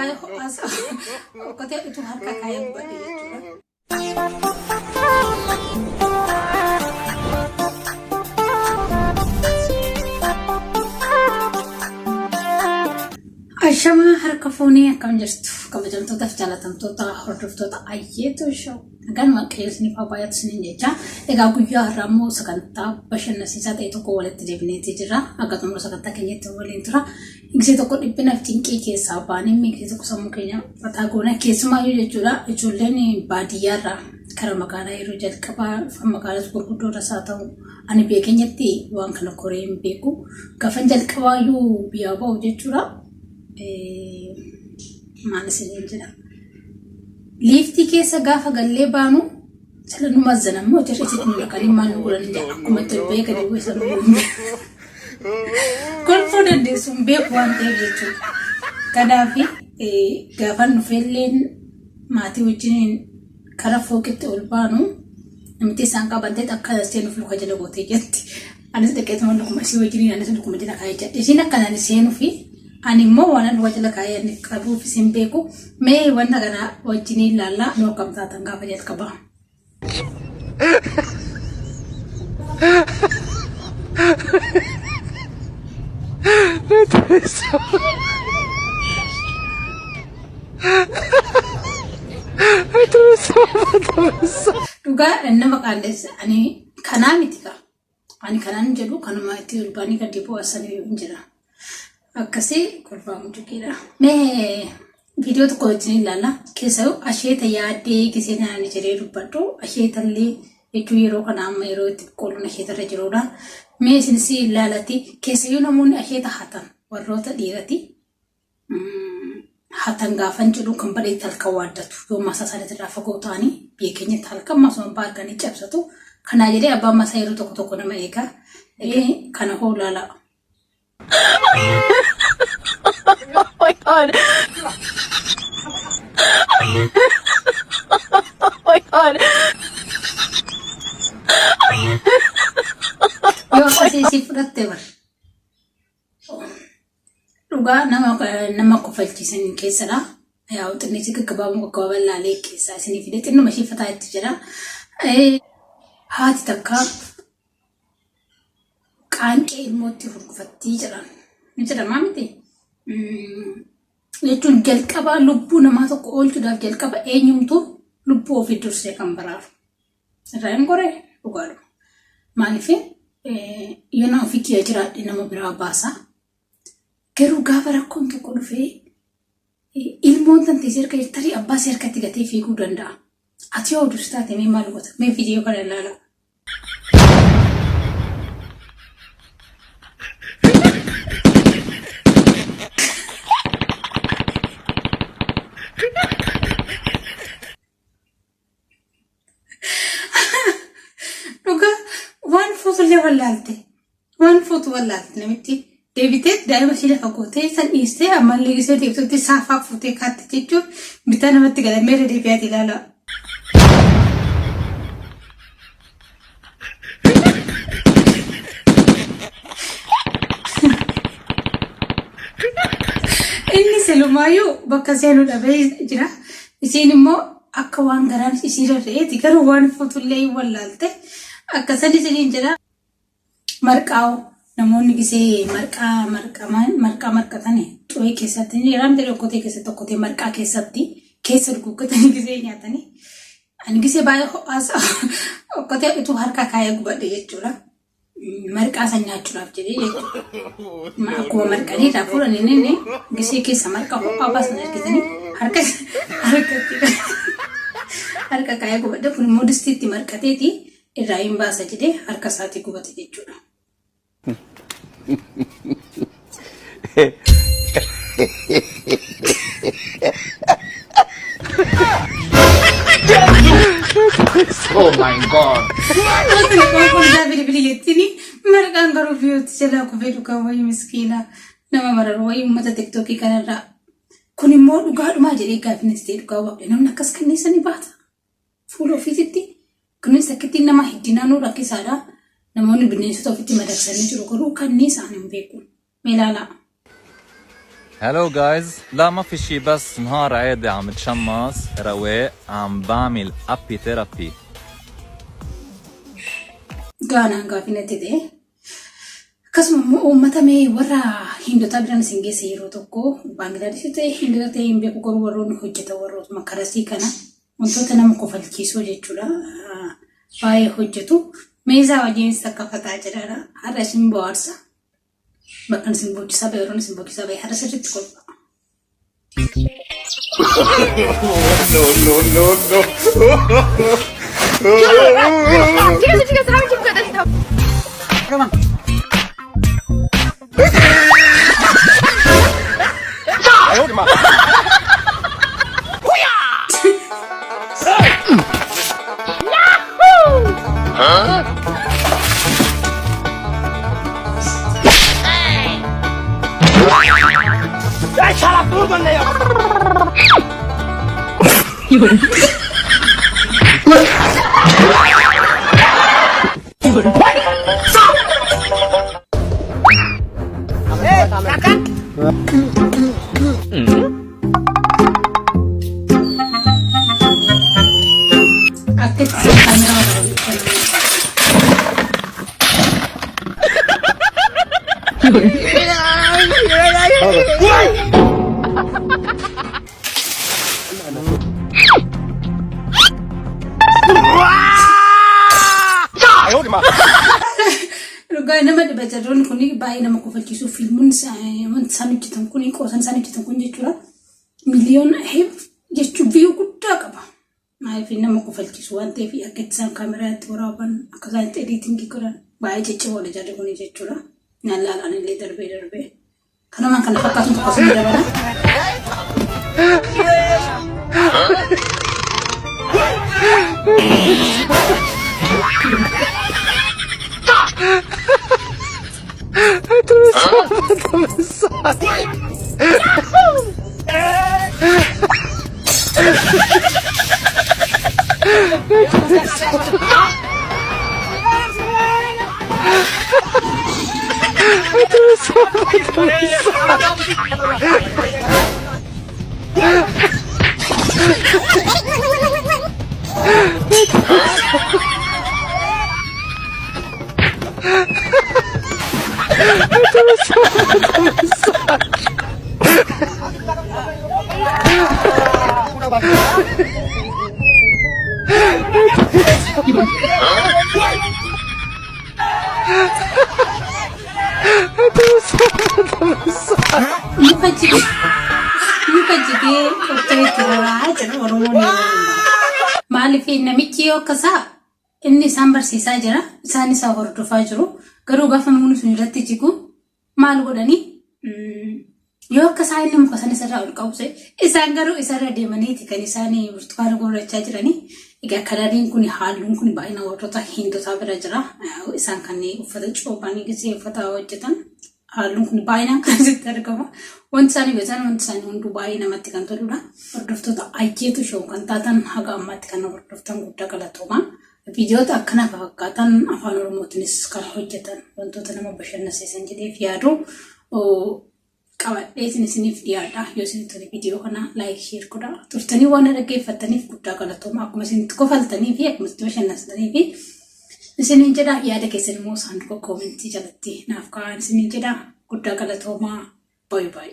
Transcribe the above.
baay'ee ho'aasa okkotee utuu harka kaayee gubadhe jechuudha. Ashama harka foonii akkam jirtu kabajamtootaaf jaalatamtoota hordoftoota ayyeetu show nagaan maqeessanii faabaayatu sinin jecha egaa guyyaa har'aa immoo sagantaa bashannansiisaa ta'e tokko walitti deebineeti jira akkasuma sagantaa keenyatti waliin tura ingisee tokko dhiphinaaf cinqii keessaa baanee miiksee tokko sammuu keenya mataa goona keessumaayyuu jechuudha ijoolleen baadiyyaarraa kara magaalaa yeroo jalqabaa magaalaa gurguddoo irraa ta'u ani beekeenyatti waan kana koree hin beeku gaafan jalqabaayyuu biyyaa ba'u jechuudha. Maalisanii jira. Liiftii keessa gaafa gallee baanu sala numa zanammoo jirti kun kan maal godhan jaa akkuma torbee gadi weessa nuun. Kolfoo dandeessuun beeku waan ta'eef jechuudha. Kanaafi gaafa nufelleen maatii wajjin kara fooqitti ol baanu namti isaan qabantee akka seenuuf luka jala gootee jetti. Anis dhaqeetuma lukuma isii wajjin anis lukuma jala kaayee jedhe. Isiin akkanaan seenuufi ani immoo waan wajjila kaayee qabuuf isin beeku mee wanta kana wajjin ilaalla noo kamtaatan gaafa jalqaba. Dhugaa nama qaandeessa ani kanaa miti ka ani kanaan jedhu kanuma itti ulbaanii gadi bu'aasanii jira. Akkasi kolfaamu jukira. Mee video tokko wajjin ilaalla. Keessaa asheeta yaadee gisee naan jiree dubbadhu. Asheetallee jechuu yeroo kana amma yeroo itti qolluun asheetarra jirudha. Mee isinis ilaalati keessaa namoonni asheeta hatan warroota dhiirati hatan gaafan jedhu kan badheetti halkan waaddatu yoo maasaa isaaniitti irraa fagoo ta'anii biyya keenyatti halkan maasuma baarganii cabsatu. Kanaa jedhee abbaan maasaa yeroo tokko tokko nama eegaa kana hoo ilaala. Oh my god. Oh my god. Yo así fíjate ver. Lugar nama kofalchisan keessadha. Yaa utinni si gaggabamu gaggaballaalee keessa isin fidee xinnuma ishee fataa itti jira. Haati takka qaanqee ilmootti furgufattii jedhan. Ni jedhamaa miti. Jechuun jalqaba lubbuu namaa tokko oolchuudhaaf jalqaba eenyumtu lubbuu ofii dursee kan baraaru. Irraa hin goree dhugaadhu. Maaliif yoo nama ofii kiyya jiraadhe nama biraa baasa. Garuu gaafa rakkoon tokko dhufee ilmoon tantee seerka tarii abbaa seerkatti gatee fiiguu danda'a. Ati yoo dursi taate mee maal goota? Mee viidiyoo kana ilaala. Waan foto wallaalte namitti deebitee daa'ima ishee lafa gootee san dhiistee ammallee gisee deebituutti saafaa fuutee kaatte jechuun bitaa namatti galameera deebi'aati ilaala. Inni selumaayyuu bakka seenuu dhabee jira. Isiin immoo akka waan garaan isii rarra'eeti garuu waan fotollee wallaalte akkasanii isiniin jedha. Marqaa'u namoonni gisee marqaa marqatanii xoo'ee keessatti yeraan ta'e okkotee keessatti okkotee marqaa keessatti keessa guggatanii gisee nyaatanii ani gisee baay'ee ho'aasa okkotee utuu harka kaayee gubadhe jechuudha. Marqaa san nyaachuudhaaf jedhee jechuudha. Akkuma marqanii fuudhanii gisee keessa marqaa ho'aa baasan argitanii harka kaayee gubadhe kun immoo distiitti marqateeti irraa hin baasa jedhee harka isaatii gubate jechuudha. Oh my god. Marqaan garuu fiyooti jalaa kufee dhugaa wayii miskiina nama mararu wayii uummata tiktokii kanarraa. Kun immoo dhugaadhumaa jedhee gaafinis ta'e dhugaa waaqni namni akkas kanneessanii baata. Fuula ofiisitti kunis akkittiin nama heddinaanuu rakkisaadha. Namoonni bineensota ofitti madaksanii jiru garuu kanneen isaan hin beeku. Meelaala. هلو جايز، لا ما في شي بس نهار عادي عم تشمس رواق عم بعمل ابي ثيرابي. Gaanaan gaafinatti ta'e akkasuma uummata mee warra hindota biran isin geesse yeroo tokko Baangilaadesh ta'e hindota ta'e hin beeku garuu warroonni hojjetan warrootuma karasii kana wantoota nama kofalchiisuu jechuudha baay'ee hojjetu meeshaa wajjinis akka fataa jedhara har'a isin bohaarsa bakka isin boochisaa ba'e yeroo isin boochisaa ba'e har'a sirriitti kolfa. Come on. Rugai nama dibaca drone kuni bayi nama kofalchiisuu filmuun isaan hojjetan kuni qoosan isaan hojjetan kun jechuudha miliyoona jechuun viiyuu guddaa qaba. Maaliif nama kofalchiisuu waan ta'eef akka isaan kaameraatti waraaban akka isaan itti editingii godhan baay'ee jajjaboodha jarri kuni jechuudha. Naalaalaan illee darbee kanumaan kana fakkaatu tokko sin dabala. Maaliif namichi yoo akkasaa inni isaan barsiisaa jira isaan isaa hordofaa jiru garuu gaafa namni sun irratti jigu maal godhanii yoo akkasaa inni muka sana isarraa ol qabse isaan garuu isarra deemaniiti kan isaan burtukaana gurrachaa jiranii. Egaa kalaariin kun halluun kun baay'ina warroota hindotaa bira jira isaan kanneen uffata coobaanii gisee uffata hojjetan halluun kun baay'inaan kan sitti argama. Wanti isaanii beekan wanti isaanii hunduu baay'ee namatti kan toludha. Hordoftoota ayyeetu shoo kan taatan haga ammaatti kan hordoftan guddaa galatoomaa. Viidiyoota akkana fakkaatan afaan oromootiinis kan hojjetan wantoota nama bashannansiisan jedheef yaadu qabadhee isiniif dhiyaadha. Yoo isinitti viidiyoo kana laayik sheer godha. Turtanii waan dhaggeeffattaniif guddaa galatoomaa. Akkuma isinitti kofaltanii fi akkuma isinitti bashannansitanii fi isiniin jedha yaada keessan immoo saanduqa koomentii jalatti naaf kaa'aa isiniin jedha guddaa galatoomaa. Bye bye.